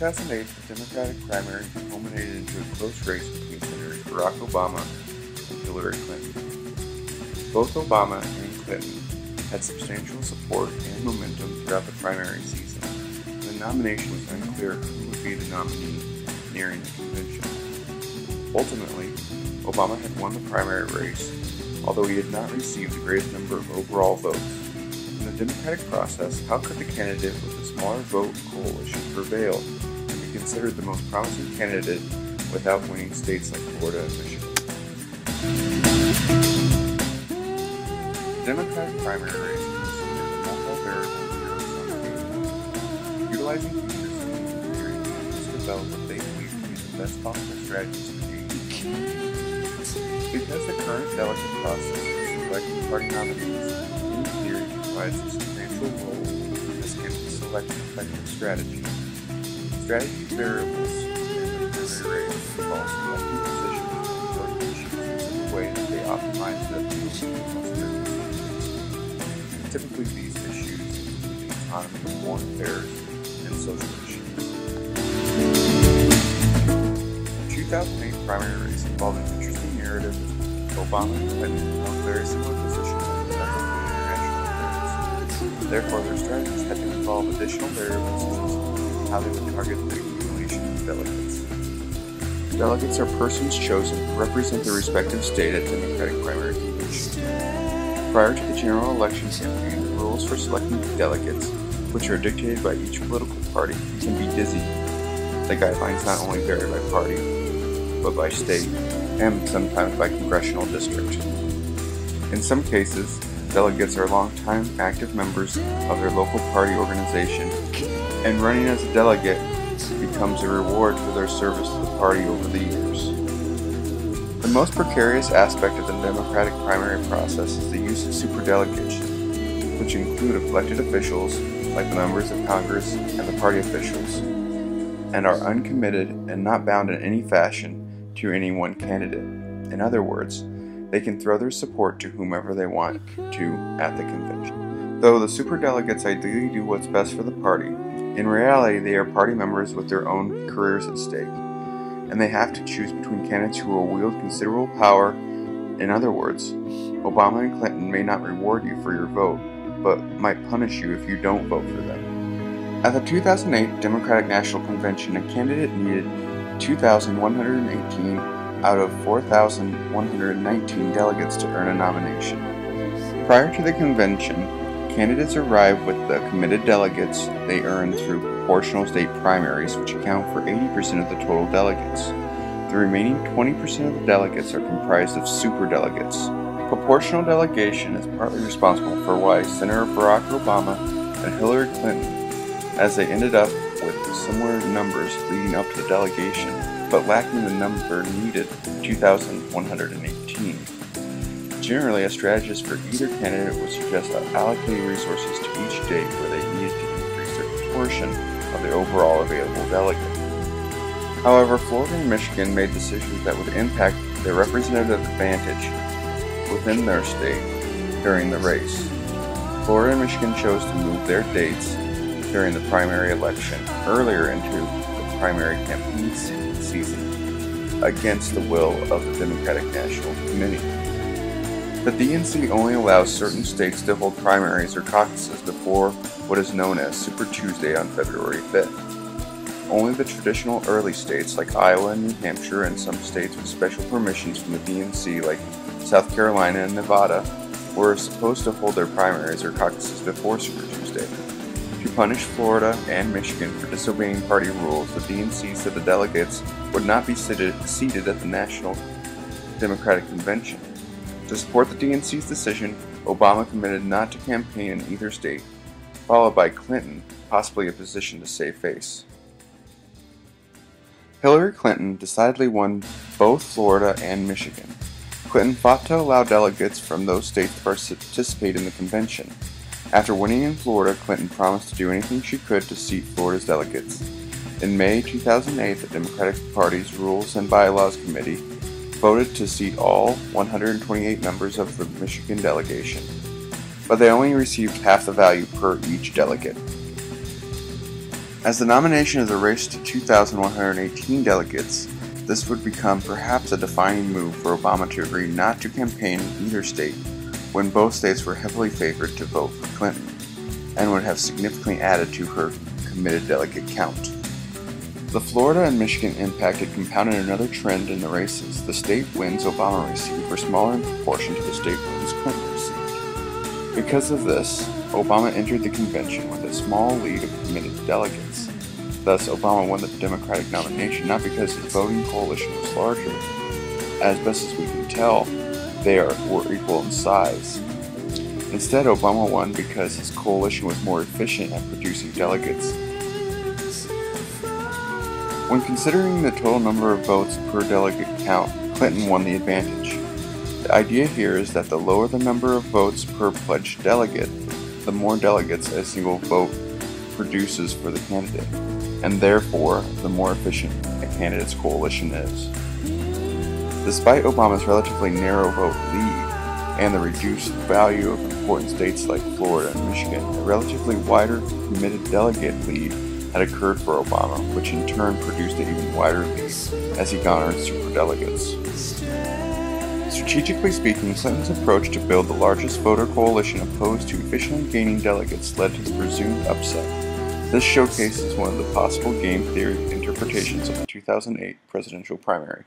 2008, the Democratic primary culminated into a close race between Senators Barack Obama and Hillary Clinton. Both Obama and Clinton had substantial support and momentum throughout the primary season, and the nomination was unclear who would be the nominee nearing the convention. Ultimately, Obama had won the primary race, although he had not received the greatest number of overall votes. In the Democratic process, how could the candidate with the smaller vote coalition prevail and be considered the most promising candidate without winning states like Florida and Michigan? The Democratic primary race considered multiple variable zero-sum game. Utilizing features of game theory, to develop what they believe to be the best possible strategies for game. Because the current delegate process for selecting party nominees in theory provides a substantial role in this can select an effective strategy. Strategy variables in the primary race involve selecting positions and important issues in such a way that they optimize the appeal to most constituents. Typically, these issues include the economy, foreign affairs, and social issues. The 2008 primary race involved an interesting narrative. Obama and Clinton held very similar positions on domestic and international affairs. Therefore, their strategies had to involve additional variables such as how they would target the accumulation of delegates. Delegates are persons chosen to represent their respective state at Democratic primary convention. Prior to the general election campaign, the rules for selecting delegates, which are dictated by each political party, can be dizzy. The guidelines not only vary by party, but by state, and sometimes by congressional district. In some cases, delegates are longtime active members of their local party organization, and running as a delegate becomes a reward for their service to the party over the years. The most precarious aspect of the Democratic primary process is the use of superdelegates, which include elected officials like the members of Congress and the party officials, and are uncommitted and not bound in any fashion to any one candidate. In other words, they can throw their support to whomever they want to at the convention. Though the superdelegates ideally do what's best for the party, in reality they are party members with their own careers at stake, and they have to choose between candidates who will wield considerable power. In other words, Obama and Clinton may not reward you for your vote, but might punish you if you don't vote for them. At the 2008 Democratic National Convention, a candidate needed 2,118 out of 4,119 delegates to earn a nomination. Prior to the convention, candidates arrive with the committed delegates they earn through proportional state primaries, which account for 80% of the total delegates. The remaining 20% of the delegates are comprised of superdelegates. Proportional delegation is partly responsible for why Senator Barack Obama and Hillary Clinton, as they ended up with similar numbers leading up to the delegation, but lacking the number needed, 2,118. Generally, a strategist for either candidate would suggest allocating resources to each state where they needed to increase their proportion of the overall available delegate. However, Florida and Michigan made decisions that would impact their representative advantage within their state during the race. Florida and Michigan chose to move their dates during the primary election earlier into the primary campaign season against the will of the Democratic National Committee. The DNC only allows certain states to hold primaries or caucuses before what is known as Super Tuesday on February 5th. Only the traditional early states like Iowa and New Hampshire, and some states with special permissions from the DNC like South Carolina and Nevada, were supposed to hold their primaries or caucuses before Super Tuesday. To punish Florida and Michigan for disobeying party rules, the DNC said the delegates would not be seated at the National Democratic Convention. To support the DNC's decision, Obama committed not to campaign in either state, followed by Clinton, possibly a position to save face. Hillary Clinton decidedly won both Florida and Michigan. Clinton fought to allow delegates from those states to participate in the convention. After winning in Florida, Clinton promised to do anything she could to seat Florida's delegates. In May 2008, the Democratic Party's Rules and Bylaws Committee voted to seat all 128 members of the Michigan delegation, but they only received half the value per each delegate. As the nomination is a race to 2,118 delegates, this would become perhaps a defining move for Obama to agree not to campaign in either state when both states were heavily favored to vote for Clinton, and would have significantly added to her committed delegate count. The Florida and Michigan impact had compounded another trend in the races. The state wins Obama received were smaller in proportion to the state wins Clinton received. Because of this, Obama entered the convention with a small lead of committed delegates. Thus, Obama won the Democratic nomination not because his voting coalition was larger. As best as we can tell, they were equal in size. Instead, Obama won because his coalition was more efficient at producing delegates. When considering the total number of votes per delegate count, Clinton won the advantage. The idea here is that the lower the number of votes per pledged delegate, the more delegates a single vote produces for the candidate, and therefore the more efficient a candidate's coalition is. Despite Obama's relatively narrow vote lead and the reduced value of important states like Florida and Michigan, a relatively wider committed delegate lead had occurred for Obama, which in turn produced an even wider lead as he garnered superdelegates. Strategically speaking, Clinton's approach to build the largest voter coalition opposed to efficiently gaining delegates led to the presumed upset. This showcases one of the possible game theory interpretations of the 2008 presidential primary.